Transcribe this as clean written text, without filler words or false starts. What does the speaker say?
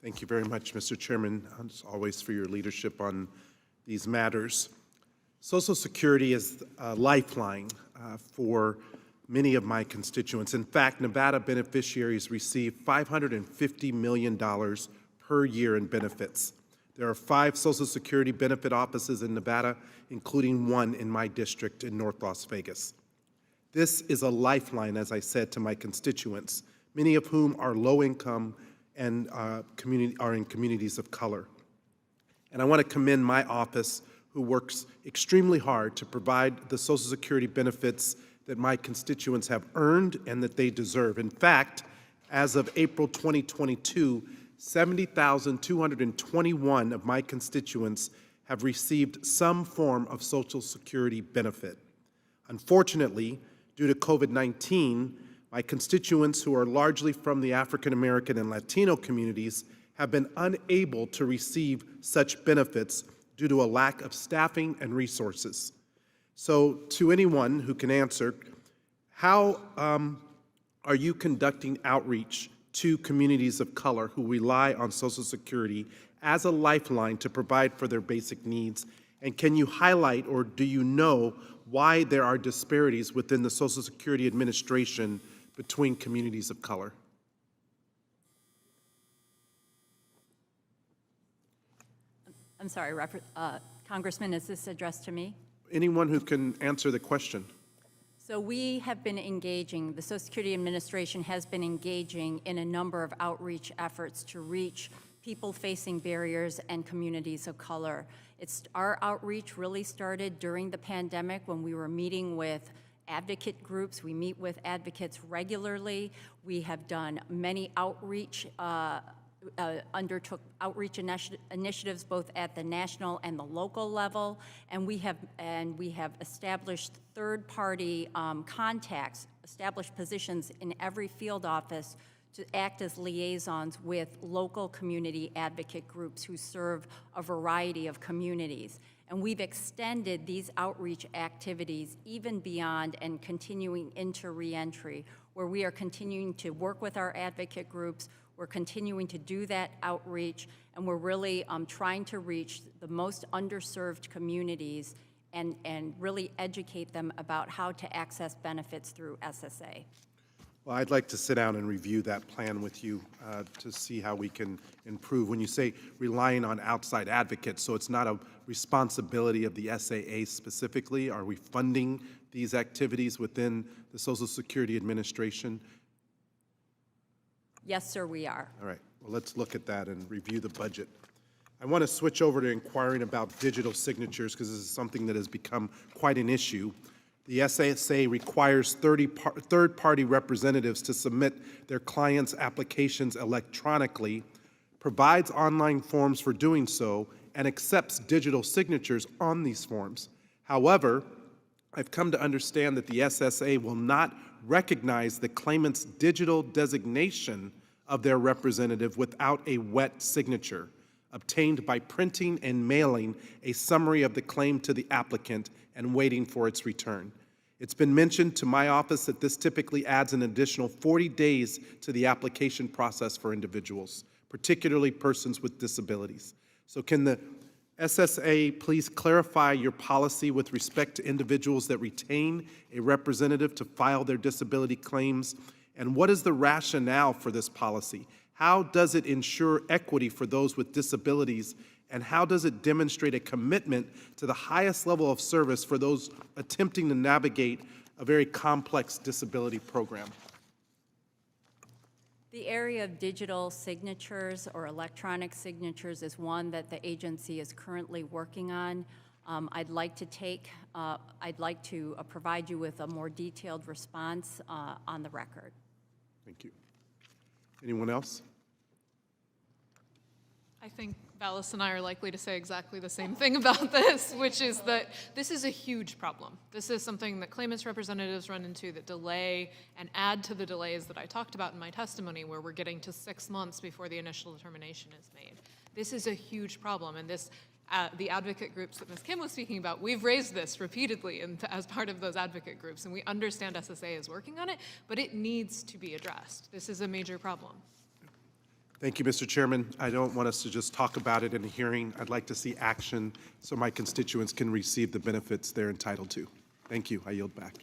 Thank you very much, Mr. Chairman, as always, for your leadership on these matters. Social Security is a lifeline for many of my constituents. In fact, Nevada beneficiaries receive $550 million per year in benefits. There are 5 Social Security benefit offices in Nevada, including one in my district in North Las Vegas. This is a lifeline, as I said, to my constituents, many of whom are low income and are in communities of color. And I want to commend my office, who works extremely hard to provide the Social Security benefits that my constituents have earned and that they deserve. In fact, as of April 2022, 70,221 of my constituents have received some form of Social Security benefit. Unfortunately, due to COVID-19, my constituents, who are largely from the African American and Latino communities, have been unable to receive such benefits due to a lack of staffing and resources. So, to anyone who can answer, how are you conducting outreach to communities of color who rely on Social Security as a lifeline to provide for their basic needs? And can you highlight, or do you know, why there are disparities within the Social Security Administration between communities of color? I'm sorry, Congressman, is this addressed to me? Anyone who can answer the question. So we have been engaging, the Social Security Administration has been engaging in a number of outreach efforts to reach people facing barriers and communities of color. Our outreach really started during the pandemic when we were meeting with advocate groups. We meet with advocates regularly. We have done many outreach, undertook outreach initiatives both at the national and the local level, and we have established third-party contacts, established positions in every field office to act as liaisons with local community advocate groups who serve a variety of communities. And we've extended these outreach activities even beyond and continuing into reentry, where we are continuing to work with our advocate groups. We're continuing to do that outreach, and we're really trying to reach the most underserved communities and really educate them about how to access benefits through SSA. Well, I'd like to sit down and review that plan with you to see how we can improve. When you say relying on outside advocates, so it's not a responsibility of the SAA specifically. Are we funding these activities within the Social Security Administration? Yes, sir, we are. All right. Well, let's look at that and review the budget. I want to switch over to inquiring about digital signatures, because this is something that has become quite an issue. The SSA requires third-party representatives to submit their clients' applications electronically, provides online forms for doing so, and accepts digital signatures on these forms. However, I've come to understand that the SSA will not recognize the claimant's digital designation of their representative without a wet signature, obtained by printing and mailing a summary of the claim to the applicant and waiting for its return. It's been mentioned to my office that this typically adds an additional 40 days to the application process for individuals, particularly persons with disabilities. So can the SSA please clarify your policy with respect to individuals that retain a representative to file their disability claims? And what is the rationale for this policy? How does it ensure equity for those with disabilities? And how does it demonstrate a commitment to the highest level of service for those attempting to navigate a very complex disability program? The area of digital signatures or electronic signatures is one that the agency is currently working on. I'd like to provide you with a more detailed response on the record. Thank you. Anyone else? I think Vallis and I are likely to say exactly the same thing about this, which is that this is a huge problem. This is something that claimants' representatives run into that delay and add to the delays that I talked about in my testimony, where we're getting to 6 months before the initial determination is made. This is a huge problem, and this, the advocate groups that Ms. Kim was speaking about, we've raised this repeatedly as part of those advocate groups, and we understand SSA is working on it, but it needs to be addressed. This is a major problem. Thank you, Mr. Chairman. I don't want us to just talk about it in a hearing. I'd like to see action so my constituents can receive the benefits they're entitled to. Thank you. I yield back.